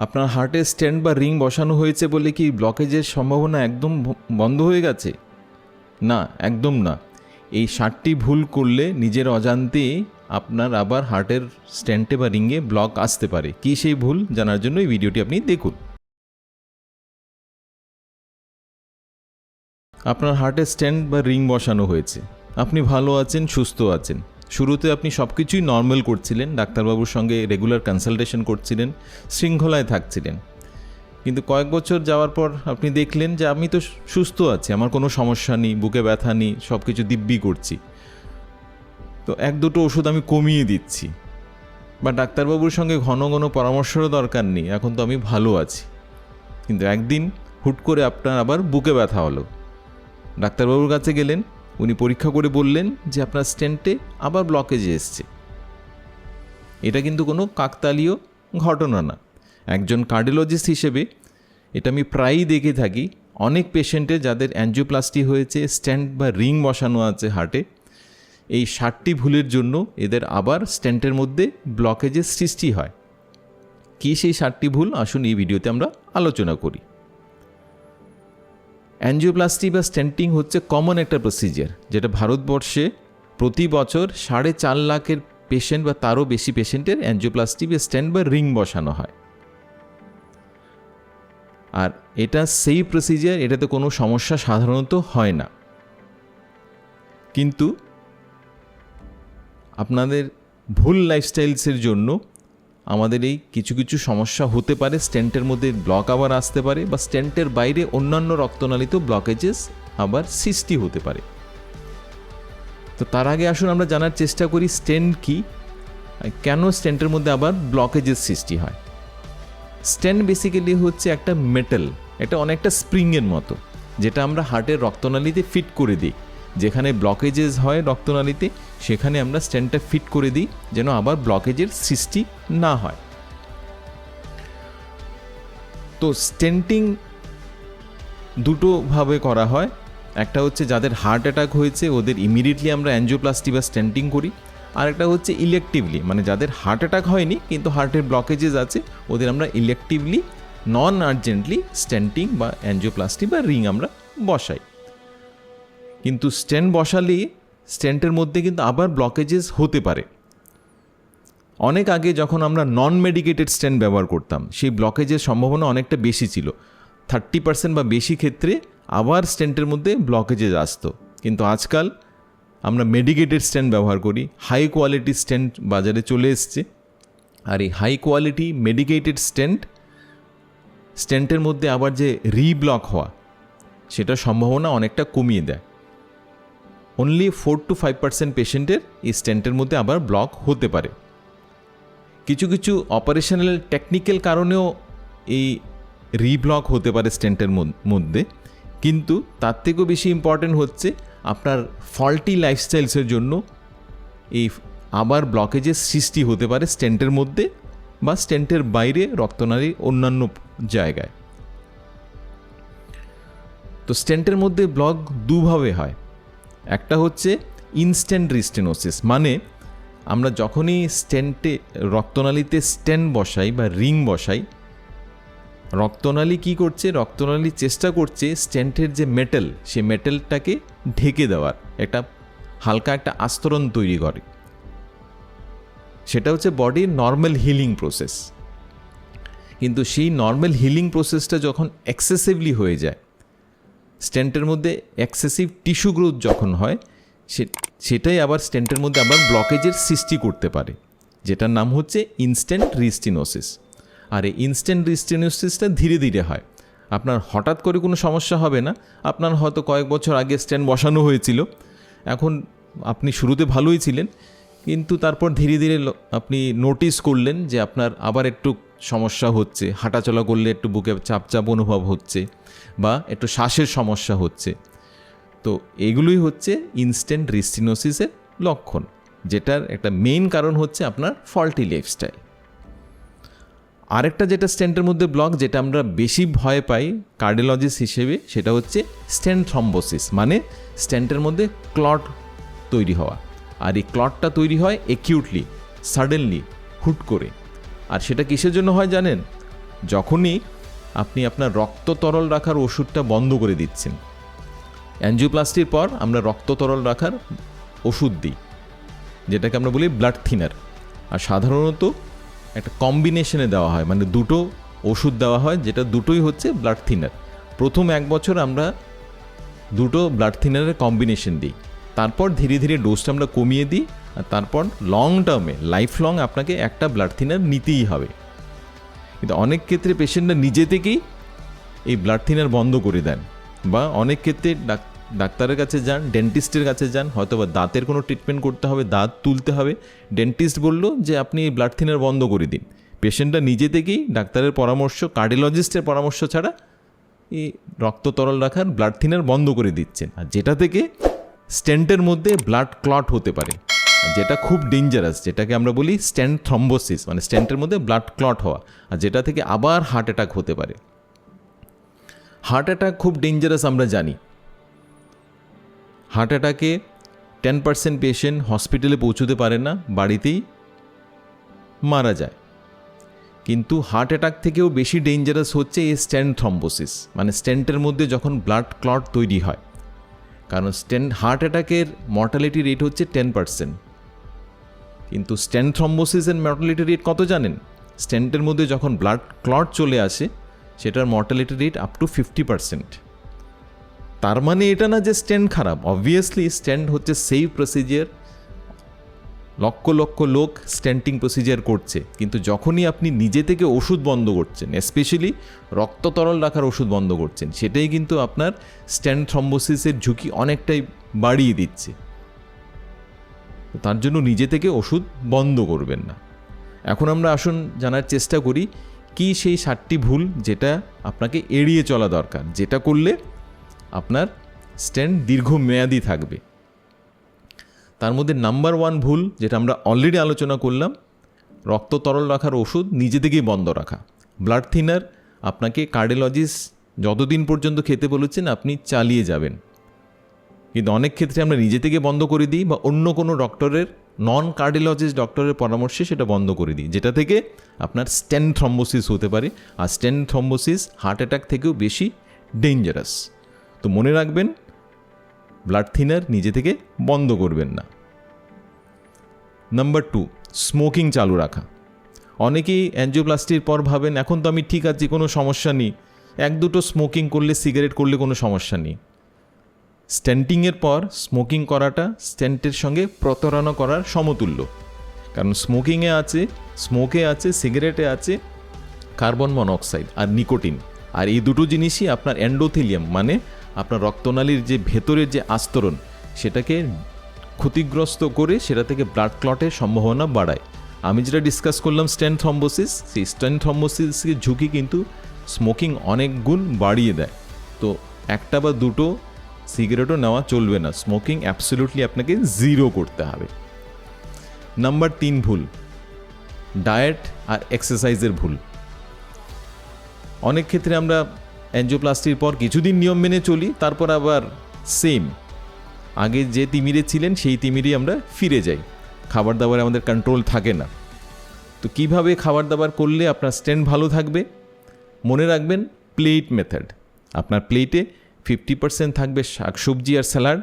আপনার হার্টে স্টেন্ট বা রিং বসানো হয়েছে বলে কি ব্লকেজের সম্ভাবনা একদম বন্ধ হয়ে গেছে? না, একদম না। এই 7টি ভুল করলে নিজের অজান্তেই আপনার আবার হার্টের স্টেন্টে বা রিংয়ে ব্লক আসতে পারে। কী সেই ভুল জানার জন্য এই ভিডিওটি আপনি দেখুন। আপনার হার্টে স্টেন্ট বা রিং বসানো হয়েছে, আপনি ভালো আছেন, সুস্থ আছেন। শুরুতে আপনি সব কিছুই নর্মাল করছিলেন, ডাক্তারবাবুর সঙ্গে রেগুলার কনসালটেশন করছিলেন, শৃঙ্খলায় থাকছিলেন। কিন্তু কয়েক বছর যাওয়ার পর আপনি দেখলেন যে আমি তো সুস্থ আছি, আমার কোনো সমস্যা নেই, বুকে ব্যথা নেই, সব কিছু দিব্যি করছি, তো 1-2টো ওষুধ আমি কমিয়ে দিচ্ছি, বা ডাক্তারবাবুর সঙ্গে ঘন ঘন পরামর্শেরও দরকার নেই, এখন তো আমি ভালো আছি। কিন্তু একদিন হুট করে আপনার আবার বুকে ব্যথা হলো, ডাক্তারবাবুর কাছে গেলেন, উনি পরীক্ষা করে বললেন যে আপনার স্টেন্টে আবার ব্লকেজ এসছে। এটা কিন্তু কোনো কাকতালীয় ঘটনা না। একজন কার্ডিওলজিস্ট হিসেবে এটা আমি প্রায়ই দেখে থাকি। অনেক পেশেন্টে যাদের অ্যাঞ্জিওপ্লাস্টি হয়েছে, স্টেন্ট বা রিং বসানো আছে হার্টে, এই 7টি ভুলের জন্য এদের আবার স্টেন্টের মধ্যে ব্লকেজের সৃষ্টি হয়। কী সেই 7টি ভুল, আসুন এই ভিডিওতে আমরা আলোচনা করি। অ্যাঞ্জিওপ্লাস্টি বা স্টেন্টিং হচ্ছে কমন একটা প্রসিজার, যেটা ভারতবর্ষে প্রতি বছর 4.5 লাখের পেশেন্ট বা তারও বেশি পেশেন্টের অ্যাঞ্জিওপ্লাস্টি বা স্টেন্ট বা রিং বসানো হয়। আর এটা সেই প্রসিজার, এটাতে কোনো সমস্যা সাধারণত হয় না। কিন্তু আপনাদের ভুল লাইফস্টাইলসের জন্য আমাদের এই কিছু কিছু সমস্যা হতে পারে। স্টেন্টের মধ্যে ব্লক আবার আসতে পারে, বা স্টেন্টের বাইরে অন্যান্য রক্তনালীতে ব্লকেজেস আবার সৃষ্টি হতে পারে। তো তার আগে আসুন আমরা জানার চেষ্টা করি স্টেন্ট কি, কেন স্টেন্টের মধ্যে আবার ব্লকেজের সৃষ্টি হয়। স্টেন্ট বেসিক্যালি হচ্ছে একটা মেটাল, এটা অনেকটা স্প্রিংয়ের মতো, যেটা আমরা হার্টের রক্তনালীতে ফিট করে দিই। যেখানে ব্লকেজেস হয় রক্তনালীতে, সেখানে আমরা স্টেন্টটা ফিট করে দিই যেন আবার ব্লকেজের সৃষ্টি না হয়। তো স্টেন্টিং দুটোভাবে করা হয়। একটা হচ্ছে যাদের হার্ট অ্যাটাক হয়েছে ওদের ইমিডিয়েটলি আমরা অ্যাঞ্জিওপ্লাস্টি বা স্টেন্টিং করি। আর একটা হচ্ছে ইলেকটিভলি, মানে যাদের হার্ট অ্যাটাক হয়নি কিন্তু হার্টের ব্লকেজেস আছে, ওদের আমরা ইলেকটিভলি নন আর্জেন্টলি স্টেন্টিং বা অ্যাঞ্জিওপ্লাস্টি বা রিং আমরা বসাই। কিন্তু স্টেন্ট বসালে স্টেন্টের মধ্যে কিন্তু আবার ব্লকেজেস হতে পারে। অনেক আগে যখন আমরা নন মেডিকেটেড স্টেন্ট ব্যবহার করতাম, সেই ব্লকেজের সম্ভাবনা অনেকটা বেশি ছিল। 30% বা বেশি ক্ষেত্রে আবার স্টেন্টের মধ্যে ব্লকেজেস আসতো। কিন্তু আজকাল আমরা মেডিকেটেড স্টেন্ট ব্যবহার করি, হাই কোয়ালিটি স্টেন্ট বাজারে চলে এসছে। আর এই হাই কোয়ালিটি মেডিকেটেড স্টেন্টের মধ্যে আবার যে রিব্লক হওয়া, সেটার সম্ভাবনা অনেকটা কমিয়ে দেয়। অনলি 4-5% পেশেন্টের এই স্টেন্টের মধ্যে আবার ব্লক হতে পারে। কিছু কিছু অপারেশনাল টেকনিক্যাল কারণেও এই রিব্লক হতে পারে স্টেন্টের মধ্যে। কিন্তু তার থেকেও বেশি ইম্পর্ট্যান্ট হচ্ছে আপনার ফল্টি লাইফস্টাইলসের জন্য এই আবার ব্লকেজের সৃষ্টি হতে পারে স্টেন্টের মধ্যে বা স্টেন্টের বাইরে রক্তনালীর অন্যান্য জায়গায়। তো স্টেন্টের মধ্যে ব্লক দুভাবে হয়। একটা হচ্ছে ইনস্ট্যান্ট রিস্টেনোসিস, মানে আমরা যখনই স্টেন্টে রক্তনালীতে স্টেন্ট বসাই বা রিং বসাই, রক্তনালী কি করছে, রক্তনালী চেষ্টা করছে স্টেন্টের যে মেটাল, সে মেটালটাকে ঢেকে দেওয়ার, একটা হালকা একটা আস্তরণ তৈরি করে। সেটা হচ্ছে বডির নর্মাল হিলিং প্রসেস। কিন্তু সেই নর্মাল হিলিং প্রসেসটা যখন এক্সেসিভলি হয়ে যায়, স্টেন্টের মধ্যে এক্সেসিভ টিস্যু গ্রোথ যখন হয়, সেটাই আবার স্টেন্টের মধ্যে আবার ব্লকেজের সৃষ্টি করতে পারে, যেটার নাম হচ্ছে ইনস্ট্যান্ট রিস্টেনোসিস। আর এই ইনস্ট্যান্ট রিস্টেনোসিসটা ধীরে ধীরে হয়। আপনার হঠাৎ করে কোনো সমস্যা হবে না। আপনার হয়তো কয়েক বছর আগে স্টেন্ট বসানো হয়েছিল, এখন আপনি শুরুতে ভালোই ছিলেন, কিন্তু তারপর ধীরে ধীরে আপনি নোটিস করলেন যে আপনার আবার একটু সমস্যা হচ্ছে, হাঁটাচলা করলে একটু বুকে চাপ চাপ অনুভব হচ্ছে, বা একটু শ্বাসের সমস্যা হচ্ছে। তো এগুলোই হচ্ছে ইনস্ট্যান্ট রিস্টেনোসিসের লক্ষণ, যেটার একটা মেইন কারণ হচ্ছে আপনার ফল্টি লাইফস্টাইল। আরেকটা যেটা স্টেন্টের মধ্যে ব্লক, যেটা আমরা বেশি ভয় পাই কার্ডিওলজিস্ট হিসেবে, সেটা হচ্ছে স্টেন্ট থ্রম্বোসিস, মানে স্টেন্টের মধ্যে ক্লট তৈরি হওয়া। আর এই ক্লটটা তৈরি হয় একিউটলি, সাডেনলি, হুট করে। আর সেটা কিসের জন্য হয় জানেন? যখনই আপনি আপনার রক্ত তরল রাখার ওষুধটা বন্ধ করে দিচ্ছেন। অ্যাঞ্জিওপ্লাস্টির পর আমরা রক্ত তরল রাখার ওষুধ দিই, যেটাকে আমরা বলি ব্লাড থিনার। আর সাধারণত একটা কম্বিনেশনে দেওয়া হয়, মানে দুটো ওষুধ দেওয়া হয়, যেটা দুটোই হচ্ছে ব্লাড থিনার। প্রথম 1 বছর আমরা দুটো ব্লাড থিনারের কম্বিনেশন দিই, তারপর ধীরে ধীরে ডোজটা আমরা কমিয়ে দিই, আর তারপর লং টার্মে লাইফ লং আপনাকে একটা ব্লাড থিনার নিতেই হবে। কিন্তু অনেক ক্ষেত্রে পেশেন্টরা নিজে থেকেই এই ব্লাড থিনার বন্ধ করে দেন, বা অনেক ক্ষেত্রে ডাক্তারের কাছে যান, ডেন্টিস্টের কাছে যান, হয়তো বা দাঁতের কোনো ট্রিটমেন্ট করতে হবে, দাঁত তুলতে হবে, ডেন্টিস্ট বললো যে আপনি এই ব্লাড থিনার বন্ধ করে দিন। পেশেন্টরা নিজে থেকেই ডাক্তারের পরামর্শ, কার্ডিওলজিস্টের পরামর্শ ছাড়া এই রক্ত তরল রাখার ব্লাড থিনার বন্ধ করে দিচ্ছেন, আর যেটা থেকে স্টেন্টের মধ্যে ব্লাড ক্লট হতে পারে, যেটা খুব ডেঞ্জারাস, যেটাকে আমরা বলি স্টেন্ট থ্রম্বোসিস, মানে স্টেন্টের মধ্যে ব্লাড ক্লট হওয়া, আর যেটা থেকে আবার হার্ট অ্যাটাক হতে পারে। হার্ট অ্যাটাক খুব ডেঞ্জারাস আমরা জানি। হার্ট অ্যাটাকে 10% পেশেন্ট হসপিটালে পৌঁছতে পারে না, বাড়িতেই মারা যায়। কিন্তু হার্ট অ্যাটাক থেকেও বেশি ডেঞ্জারাস হচ্ছে এই স্টেন্ট থ্রম্বোসিস, মানে স্টেন্টের মধ্যে যখন ব্লাড ক্লট তৈরি হয়। কারণ হার্ট অ্যাটাকের মর্টালিটি রেট হচ্ছে 10%, কিন্তু স্টেন্ট থ্রম্বোসিসের মর্টালিটি রেট কত জানেন? স্টেন্টের মধ্যে যখন ব্লাড ক্লট চলে আসে সেটার মর্টালিটি রেট আপ টু 50%। তার মানে এটা না যে স্টেন্ট খারাপ, অবভিয়াসলি স্টেন্ট হচ্ছে সেই প্রসিজিয়ার, লক্ষ লক্ষ লোক স্টেন্টিং প্রসিজিয়ার করছে, কিন্তু যখনই আপনি নিজে থেকে ওষুধ বন্ধ করছেন, স্পেশালি রক্ত তরল রাখার ওষুধ বন্ধ করছেন, সেটাই কিন্তু আপনার স্টেন্ট থ্রম্বোসিসের ঝুঁকি অনেকটাই বাড়িয়ে দিচ্ছে। তার জন্য নিজে থেকে ওষুধ বন্ধ করবেন না। এখন আমরা আসুন জানার চেষ্টা করি কি সেই 7টি ভুল যেটা আপনাকে এড়িয়ে চলা দরকার, যেটা করলে আপনার স্টেন্ট দীর্ঘমেয়াদী থাকবে। তার মধ্যে নাম্বার 1 ভুল, যেটা আমরা অলরেডি আলোচনা করলাম, রক্ত তরল রাখার ওষুধ নিজে থেকেই বন্ধ রাখা। ব্লাড থিনার আপনাকে কার্ডিওলজিস্ট যতদিন পর্যন্ত খেতে বলেছেন আপনি চালিয়ে যাবেন, কিন্তু অনেক ক্ষেত্রে আমরা নিজে থেকে বন্ধ করে দিই, বা অন্য কোনো ডক্টরের, নন কার্ডিওলজিস্ট ডক্টরের পরামর্শে সেটা বন্ধ করে দিই, যেটা থেকে আপনার স্টেন্ট থ্রম্বোসিস হতে পারে। আর স্টেন্ট থ্রম্বোসিস হার্ট অ্যাটাক থেকেও বেশি ডেঞ্জারাস। তো মনে রাখবেন, ব্লাড থিনার নিজে থেকে বন্ধ করবেন না। নাম্বার 2, স্মোকিং চালু রাখা। অনেকেই অ্যাঞ্জিওপ্লাস্টির পর ভাবেন এখন তো আমি ঠিক আছি, কোনো সমস্যা নেই, 1-2টো স্মোকিং করলে, সিগারেট করলে কোনো সমস্যা নেই। স্টেন্টিংয়ের পর স্মোকিং করাটা স্টেন্টের সঙ্গে প্রতারণা করার সমতুল্য। কারণ স্মোকে আছে, সিগারেটে আছে কার্বন মনোক্সাইড আর নিকোটিন, আর এই দুটো জিনিসই আপনার এন্ডোথেলিয়াম, মানে আপনার রক্তনালীর যে ভেতরের যে আস্তরণ, সেটাকে ক্ষতিগ্রস্ত করে সেটা থেকে ব্লাড ক্লটের সম্ভাবনা বাড়ায়। আমি যেটা ডিসকাস করলাম স্টেন্ট থ্রম্বোসিস, সেই স্টেন্ট থ্রম্বোসিসের ঝুঁকি কিন্তু স্মোকিং অনেক গুণ বাড়িয়ে দেয়। তো 1টা বা 2টো সিগারেটও নেওয়া চলবে না, স্মোকিং অ্যাবসলিউটলি আপনাকে 0 করতে হবে। নাম্বার 3 ভুল, ডায়েট আর এক্সারসাইজের ভুল। অনেক ক্ষেত্রে আমরা অ্যাঞ্জিওপ্লাস্টির পর কিছুদিন নিয়ম মেনে চলি, তারপর আবার সেম আগে যে তিমিরে ছিলেন সেই তিমিরেই আমরা ফিরে যাই, খাবার দাবারে আমাদের কন্ট্রোল থাকে না। তো কিভাবে খাবার দাবার করলে আপনার স্টেন্ট ভালো থাকবে? মনে রাখবেন প্লেট মেথড। আপনার প্লেটে 50% থাকবে শাকসবজি আর স্যালাড,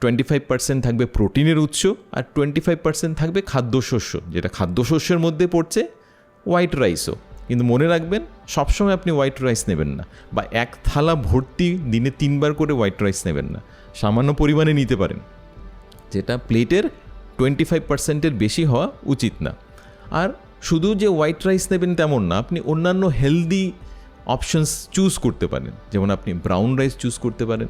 25% থাকবে প্রোটিনের উৎস, আর 25% থাকবে খাদ্যশস্য, যেটা খাদ্যশস্যের মধ্যে পড়ছে হোয়াইট রাইসও। কিন্তু মনে রাখবেন সবসময় আপনি হোয়াইট রাইস নেবেন না, বা 1 থালা ভর্তি দিনে 3 বার করে হোয়াইট রাইস নেবেন না, সামান্য পরিমাণে নিতে পারেন, যেটা প্লেটের 25%-এর বেশি হওয়া উচিত না। আর শুধু যে হোয়াইট রাইস নেবেন তেমন না, আপনি অন্যান্য হেলদি অপশনস চুজ করতে পারেন। যেমন আপনি ব্রাউন রাইস চুজ করতে পারেন,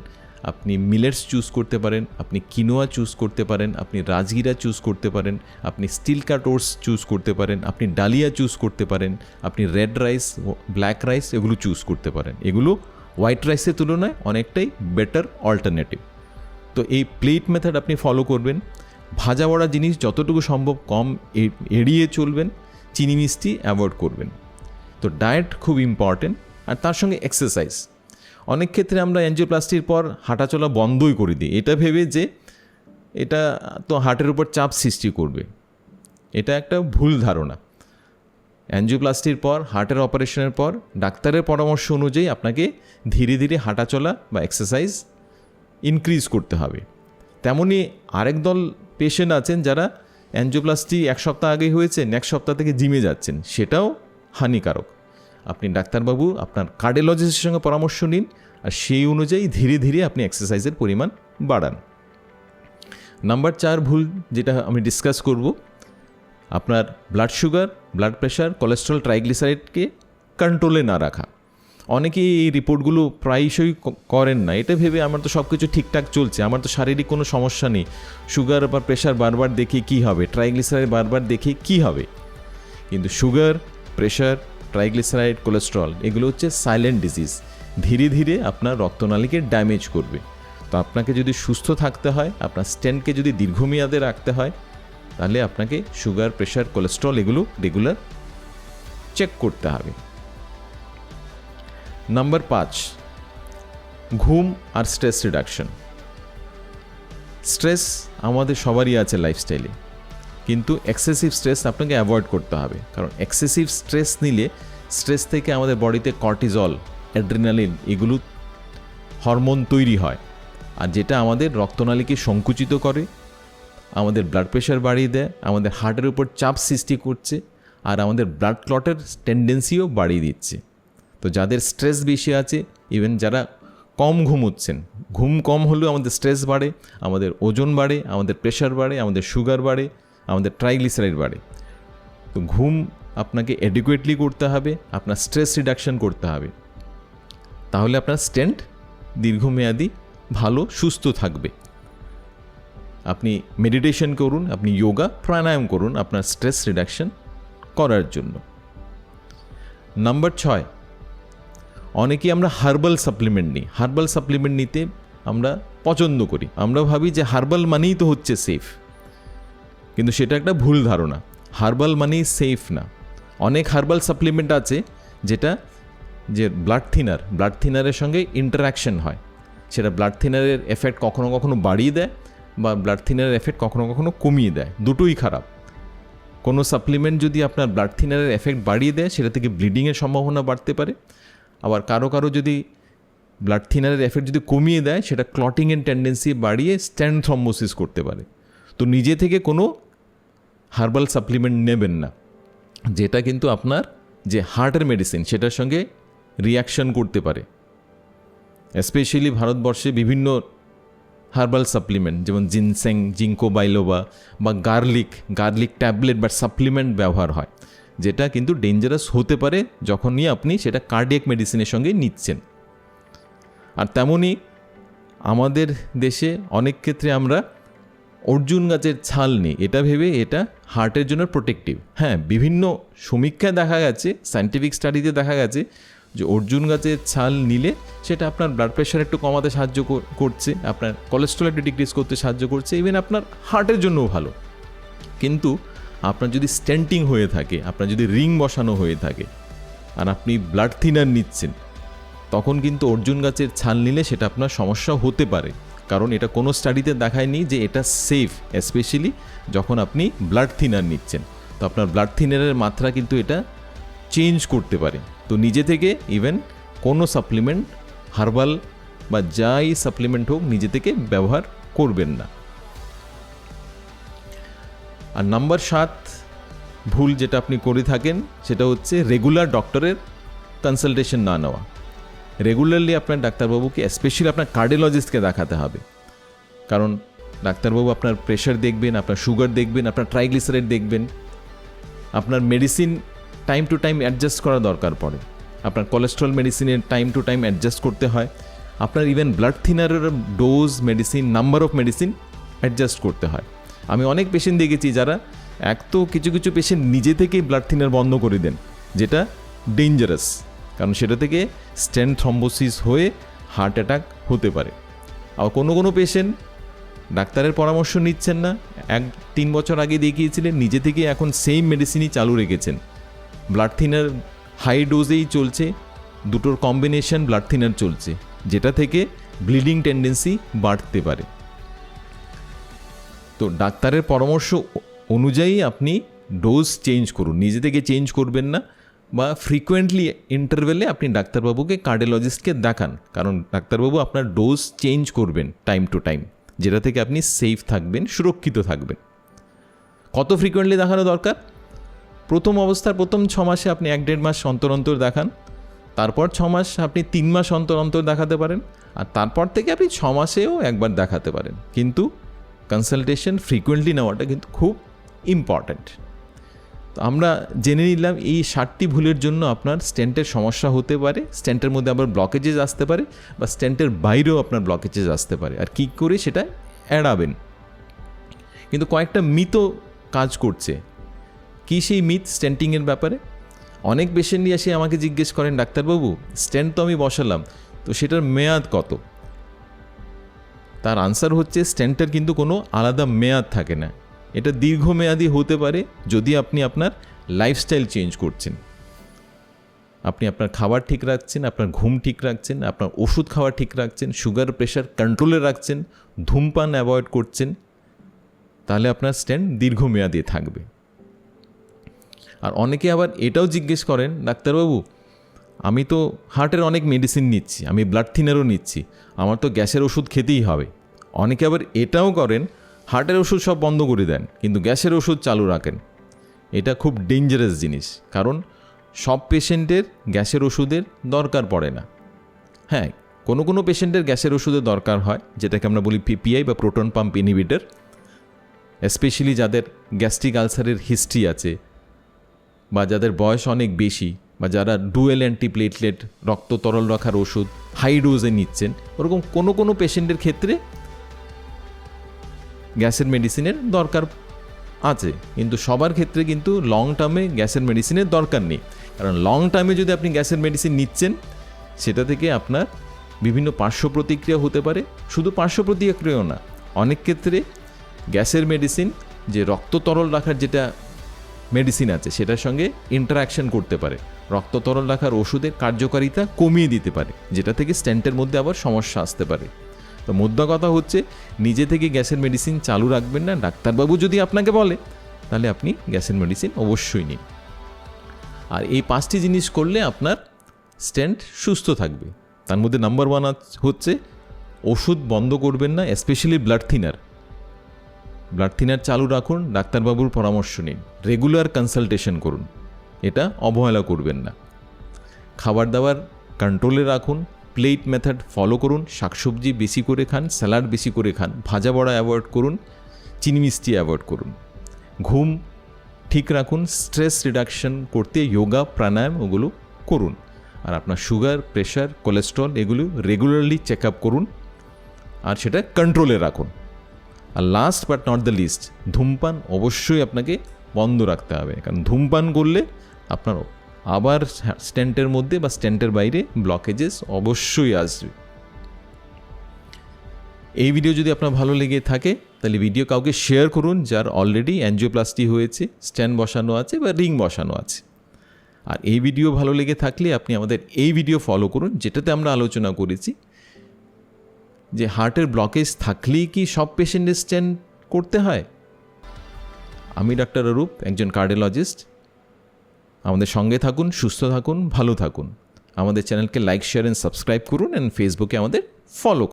আপনি মিলেটস চুজ করতে পারেন, আপনি কিনোয়া চুজ করতে পারেন, আপনি রাজগিরা চুজ করতে পারেন, আপনি স্টিল কাট ওটস চুজ করতে পারেন, আপনি ডালিয়া চুজ করতে পারেন, আপনি রেড রাইস, ব্ল্যাক রাইস এগুলো চুজ করতে পারেন। এগুলো হোয়াইট রাইসের তুলনায় অনেকটাই বেটার অল্টারনেটিভ। তো এই প্লেট মেথড আপনি ফলো করবেন। ভাজা বড়া জিনিস যতটুকু সম্ভব কম এড়িয়ে চলবেন, চিনি মিষ্টি অ্যাভয়েড করবেন। তো ডায়েট খুব ইম্পর্টেন্ট, আর তার সঙ্গে এক্সারসাইজ। অনেক ক্ষেত্রে আমরা অ্যাঞ্জিওপ্লাস্টির পর হাঁটাচলা বন্ধই করে দিই, এটা ভেবে যে এটা তো হার্টের উপর চাপ সৃষ্টি করবে। এটা একটা ভুল ধারণা। অ্যাঞ্জিওপ্লাস্টির পর, হার্টের অপারেশনের পর ডাক্তারের পরামর্শ অনুযায়ী আপনাকে ধীরে ধীরে হাঁটা চলা বা এক্সারসাইজ ইনক্রিজ করতে হবে। তেমনই আরেক দল পেশেন্ট আছেন যারা অ্যাঞ্জিওপ্লাস্টি 1 সপ্তাহ আগে হয়েছে, নেক্সট সপ্তাহ থেকে জিমে যাচ্ছেন, সেটাও হানিকারক। আপনি ডাক্তারবাবু আপনার কার্ডিওলজিস্টের সঙ্গে পরামর্শ নিন, আর সেই অনুযায়ী ধীরে ধীরে আপনি এক্সারসাইজের পরিমাণ বাড়ান। নাম্বার 4 ভুল যেটা আমি ডিসকাস করব, আপনার blood sugar, blood pressure, cholesterol, ট্রাইগ্লিসারাইডকে কন্ট্রোলে না রাখা। অনেকেই এই রিপোর্টগুলো প্রায়শই করেন না, এটা ভেবে আমার তো সব কিছু ঠিকঠাক চলছে, আমার তো শারীরিক কোনো সমস্যা নেই, সুগার বা প্রেশার বারবার দেখে কী হবে, ট্রাইগ্লিসারাইড বারবার দেখে কী হবে। কিন্তু সুগার, প্রেশার, ট্রাইগ্লিসারাইড, কোলেস্ট্রল এগুলো হচ্ছে সাইলেন্ট ডিজিজ, ধীরে ধীরে আপনার রক্তনালীকে ড্যামেজ করবে। তো আপনাকে যদি সুস্থ থাকতে হয়, আপনার স্টেন্টকে যদি দীর্ঘমেয়াদে রাখতে হয়, তাহলে আপনাকে সুগার, প্রেশার, কোলেস্ট্রল এগুলো রেগুলার চেক করতে হবে। নাম্বার 5, ঘুম আর স্ট্রেস রিডাকশন। স্ট্রেস আমাদের সবারই আছে লাইফস্টাইলে, কিন্তু এক্সেসিভ স্ট্রেস আপনাকে অ্যাভয়েড করতে হবে। কারণ এক্সেসিভ স্ট্রেস নিলে স্ট্রেস থেকে আমাদের বডিতে কর্টিজল, অ্যাড্রিনালিন এগুলো হরমোন তৈরি হয়, আর যেটা আমাদের রক্তনালীকে সংকুচিত করে, আমাদের ব্লাড প্রেশার বাড়িয়ে দেয়, আমাদের হার্টের উপর চাপ সৃষ্টি করছে, আর আমাদের ব্লাড ক্লটের টেন্ডেন্সিও বাড়িয়ে দিচ্ছে। তো যাদের স্ট্রেস বেশি আছে, ইভেন যারা কম ঘুমোচ্ছেন, ঘুম কম হলেও আমাদের স্ট্রেস বাড়ে, আমাদের ওজন বাড়ে, আমাদের প্রেশার বাড়ে, আমাদের সুগার বাড়ে, আমাদের ট্রাইগ্লিসারাইড বাড়ে। তো ঘুম আপনাকে অ্যাডিকুয়েটলি করতে হবে, আপনার স্ট্রেস রিডাকশন করতে হবে, তাহলে আপনার স্টেন্ট দীর্ঘমেয়াদী ভালো সুস্থ থাকবে। আপনি মেডিটেশন করুন, আপনি যোগা প্রাণায়াম করুন আপনার স্ট্রেস রিডাকশন করার জন্য। নাম্বার 6, অনেকেই আমরা হার্বাল সাপ্লিমেন্ট নিই। হার্বাল সাপ্লিমেন্ট নিতে আমরা পছন্দ করি, আমরা ভাবি যে হার্বাল মানেই তো হচ্ছে সেফ, কিন্তু সেটা একটা ভুল ধারণা। হার্বাল মানেই সেফ না। অনেক হার্বাল সাপ্লিমেন্ট আছে যেটা যে ব্লাড থিনারের সঙ্গে ইন্টারাকশন হয়, সেটা ব্লাড থিনারের এফেক্ট কখনো কখনো বাড়িয়ে দেয় বা ব্লাড থিনারের এফেক্ট কখনো কখনো কমিয়ে দেয়, দুটোই খারাপ। কোনো সাপ্লিমেন্ট যদি আপনার ব্লাড থিনারের এফেক্ট বাড়িয়ে দেয়, সেটা থেকে ব্লিডিংয়ের সম্ভাবনা বাড়তে পারে। আবার কারো যদি ব্লাড থিনারের এফেক্ট যদি কমিয়ে দেয়, সেটা ক্লটিংয়ের টেন্ডেন্সি বাড়িয়ে স্ট্যান্ড থ্রম্বোসিস করতে পারে। তো নিজে থেকে কোনো হার্বাল সাপ্লিমেন্ট নেবেন না, যেটা কিন্তু আপনার যে হার্টের মেডিসিন সেটার সঙ্গে রিয়াকশন করতে পারে। স্পেশালি ভারতবর্ষে বিভিন্ন হার্বাল সাপ্লিমেন্ট যেমন জিনসেং, জিঙ্কো বাইলোবা বা গার্লিক ট্যাবলেট বা সাপ্লিমেন্ট ব্যবহার হয়, যেটা কিন্তু ডেঞ্জারাস হতে পারে যখনই আপনি সেটা কার্ডিয়াক মেডিসিনের সঙ্গে নিচ্ছেন। আর তেমনই আমাদের দেশে অনেক ক্ষেত্রে আমরা অর্জুন গাছের ছাল নিই, এটা ভেবে এটা হার্টের জন্য প্রোটেক্টিভ। হ্যাঁ, বিভিন্ন সমীক্ষায় দেখা গেছে, সায়েন্টিফিক স্টাডিতে দেখা গেছে যে অর্জুন গাছের ছাল নিলে সেটা আপনার ব্লাড প্রেশার একটু কমাতে সাহায্য করছে, আপনার কোলেস্ট্রল একটু ডিক্রিজ করতে সাহায্য করছে, ইভেন আপনার হার্টের জন্যও ভালো। কিন্তু আপনার যদি স্টেন্টিং হয়ে থাকে, আপনার যদি রিং বসানো হয়ে থাকে আর আপনি ব্লাড থিনার নিচ্ছেন, তখন কিন্তু অর্জুন গাছের ছাল নিলে সেটা আপনার সমস্যা হতে পারে। কারণ এটা কোনো স্টাডিতে দেখায়নি যে এটা সেফ, স্পেশালি যখন আপনি ব্লাড থিনার নিচ্ছেন। তো আপনার ব্লাড থিনারের মাত্রা কিন্তু এটা চেঞ্জ করতে পারে। তো নিজে থেকে ইভেন কোনো সাপ্লিমেন্ট, হার্বাল বা যাই সাপ্লিমেন্ট হোক, নিজে থেকে ব্যবহার করবেন না। আর নাম্বার 7 ভুল যেটা আপনি করে থাকেন, সেটা হচ্ছে রেগুলার ডক্টরের কনসালটেশন না নেওয়া। রেগুলারলি আপনার ডাক্তারবাবুকে, স্পেশালি আপনার কার্ডিওলজিস্টকে দেখাতে হবে। কারণ ডাক্তারবাবু আপনার প্রেশার দেখবেন, আপনার সুগার দেখবেন, আপনার ট্রাইগ্লিসারাইড দেখবেন, আপনার medicine time to time adjust করা দরকার পড়ে। আপনার কোলেস্ট্রল মেডিসিনের টাইম টু টাইম অ্যাডজাস্ট করতে হয়, আপনার ইভেন ব্লাড থিনারের dose, medicine, number of medicine adjust করতে হয়। আমি অনেক পেশেন্ট দেখেছি যারা কিছু পেশেন্ট নিজে থেকেই ব্লাড থিনার বন্ধ করে দেন, যেটা ডেঞ্জারাস, কারণ সেটা থেকে স্টেন্ট থ্রম্বোসিস হয়ে হার্ট অ্যাটাক হতে পারে। আর কোনো পেশেন্ট ডাক্তারের পরামর্শ নিচ্ছেন না, 1-3 বছর আগে দেখিয়েছিলেন, নিজে থেকে এখন সেম মেডিসিনই চালু রেখেছেন, ব্লাড থিনার হাই ডোজেই চলছে, দুটোর কম্বিনেশন ব্লাড থিনার চলছে, যেটা থেকে ব্লিডিং টেন্ডেন্সি বাড়তে পারে। তো ডাক্তারের পরামর্শ অনুযায়ী আপনি ডোজ চেঞ্জ করুন, নিজে থেকে চেঞ্জ করবেন না, বা ফ্রিকোয়েন্টলি ইন্টারভেলে আপনি ডাক্তারবাবুকে কার্ডিওলজিস্টকে দেখান, কারণ ডাক্তারবাবু আপনার ডোজ চেঞ্জ করবেন টাইম টু টাইম, যেটা থেকে আপনি সেফ থাকবেন, সুরক্ষিত থাকবেন। কত ফ্রিকোয়েন্টলি দেখানো দরকার? প্রথম অবস্থার প্রথম 6 মাসে আপনি 1-1.5 মাস অন্তর অন্তর দেখান, তারপর 6 মাস আপনি 3 মাস অন্তর অন্তর দেখাতে পারেন, আর তারপর থেকে আপনি 6 মাসেও একবার দেখাতে পারেন। কিন্তু কনসালটেশন ফ্রিকোয়েন্টলি নেওয়াটা কিন্তু খুব ইম্পর্ট্যান্ট। তো আমরা জেনে নিলাম এই 7টি ভুলের জন্য আপনার স্টেন্টের সমস্যা হতে পারে, স্টেন্টের মধ্যে আবার ব্লকেজেস আসতে পারে, বা স্টেন্টের বাইরেও আপনার ব্লকেজেস আসতে পারে, আর কী করে সেটা এড়াবেন। কিন্তু কয়েকটা মিথও কাজ করছে। কী সেই মিথ স্টেন্টিংয়ের ব্যাপারে? অনেক পেশেন্টই এসে আমাকে জিজ্ঞেস করেন, ডাক্তারবাবু স্টেন্ট তো আমি বসালাম, তো সেটার মেয়াদ কত? তার আনসার হচ্ছে, স্টেন্টের কিন্তু কোনো আলাদা মেয়াদ থাকে না। এটা দীর্ঘমেয়াদী হতে পারে যদি আপনি আপনার লাইফস্টাইল চেঞ্জ করছেন, আপনি আপনার খাবার ঠিক রাখছেন, আপনার ঘুম ঠিক রাখছেন, আপনার ওষুধ খাওয়া ঠিক রাখছেন, সুগার প্রেশার কন্ট্রোলে রাখছেন, ধূমপান অ্যাভয়েড করছেন, তাহলে আপনার স্টেন্ট দীর্ঘমেয়াদী থাকবে। আর অনেকে আবার এটাও জিজ্ঞেস করেন, ডাক্তারবাবু আমি তো হার্টের অনেক মেডিসিন নিচ্ছি, আমি ব্লাড থিনারও নিচ্ছি, আমার তো গ্যাসের ওষুধ খেতেই হবে। অনেকে আবার এটাও করেন, হার্টের ওষুধ সব বন্ধ করে দেন কিন্তু গ্যাসের ওষুধ চালু রাখেন। এটা খুব ডেঞ্জারাস জিনিস, কারণ সব পেশেন্টের গ্যাসের ওষুধের দরকার পড়ে না। হ্যাঁ, কোনো পেশেন্টের গ্যাসের ওষুধের দরকার হয়, যেটাকে আমরা বলি পিপিআই বা প্রোটন পাম্প ইনহিবিটর, স্পেশালি যাদের গ্যাস্ট্রিক আলসারের হিস্ট্রি আছে, বা যাদের বয়স অনেক বেশি, বা যারা ডুয়েল অ্যান্টিপ্লেটলেট রক্ত তরল রাখার ওষুধ হাই ডোজে নিচ্ছেন, ওরকম কোনো পেশেন্টের ক্ষেত্রে গ্যাসের মেডিসিনের দরকার আছে। কিন্তু সবার ক্ষেত্রে কিন্তু লং টার্মে গ্যাসের মেডিসিনের দরকার নেই, কারণ লং টার্মে যদি আপনি গ্যাসের মেডিসিন নিচ্ছেন, সেটা থেকে আপনার বিভিন্ন পার্শ্ব প্রতিক্রিয়া হতে পারে। শুধু পার্শ্ব প্রতিক্রিয়াও না, অনেক ক্ষেত্রে গ্যাসের মেডিসিন যে রক্ত তরল রাখার যেটা মেডিসিন আছে সেটার সঙ্গে ইন্টারাকশন করতে পারে, রক্ত তরল রাখার ওষুধের কার্যকারিতা কমিয়ে দিতে পারে, যেটা থেকে স্টেন্টের মধ্যে আবার সমস্যা আসতে পারে। তো মোদ্দা কথা হচ্ছে, নিজে থেকে গ্যাসের মেডিসিন চালু রাখবেন না। ডাক্তারবাবু যদি আপনাকে বলে, তাহলে আপনি গ্যাসের মেডিসিন অবশ্যই নিন। আর এই 5টি জিনিস করলে আপনার স্টেন্ট সুস্থ থাকবে। তার মধ্যে নাম্বার 1 হচ্ছে ওষুধ বন্ধ করবেন না, স্পেশালি ব্লাড থিনার চালু রাখুন, ডাক্তারবাবুর পরামর্শ নিন, রেগুলার কনসালটেশন করুন, এটা অবহেলা করবেন না। খাবার দাবার কন্ট্রোলে রাখুন, প্লেট মেথড ফলো করুন, শাকসবজি বেশি করে খান, স্যালাড বেশি করে খান, ভাজা বড়া অ্যাভয়েড করুন, চিনি মিষ্টি অ্যাভয়েড করুন, ঘুম ঠিক রাখুন, স্ট্রেস রিডাকশন করতে যোগা প্রাণায়াম ওগুলো করুন, আর আপনার সুগার প্রেশার কোলেস্ট্রল এগুলো রেগুলারলি চেক আপ করুন, আর সেটা কন্ট্রোলে রাখুন। আর last but not the least, ধূমপান অবশ্যই আপনাকে বন্ধ রাখতে হবে, কারণ ধূমপান করলে আপনার আবার স্টেন্টের মধ্যে বা স্টেন্টের বাইরে ব্লকেজেস অবশ্যই আসবে। এই ভিডিও যদি আপনার ভালো লেগে থাকে, তাহলে ভিডিও কাউকে শেয়ার করুন যার অলরেডি অ্যাঞ্জিওপ্লাস্টি হয়েছে, স্ট্যান্ড বসানো আছে বা রিং বসানো আছে। আর এই ভিডিও ভালো লেগে থাকলে আপনি আমাদের এই ভিডিও ফলো করুন, যেটাতে আমরা আলোচনা করেছি যে হার্টের ব্লকেজ থাকলেই কি সব পেশেন্টের স্ট্যান্ড করতে হয়। আমি ডাক্তার অরূপ, একজন কার্ডিওলজিস্ট। আমাদের সঙ্গে থাকুন, সুস্থ থাকুন, ভালো থাকুন। আমাদের চ্যানেলকে লাইক, শেয়ার অ্যান্ড সাবস্ক্রাইব করুন, অ্যান্ড ফেসবুকে আমাদের ফলো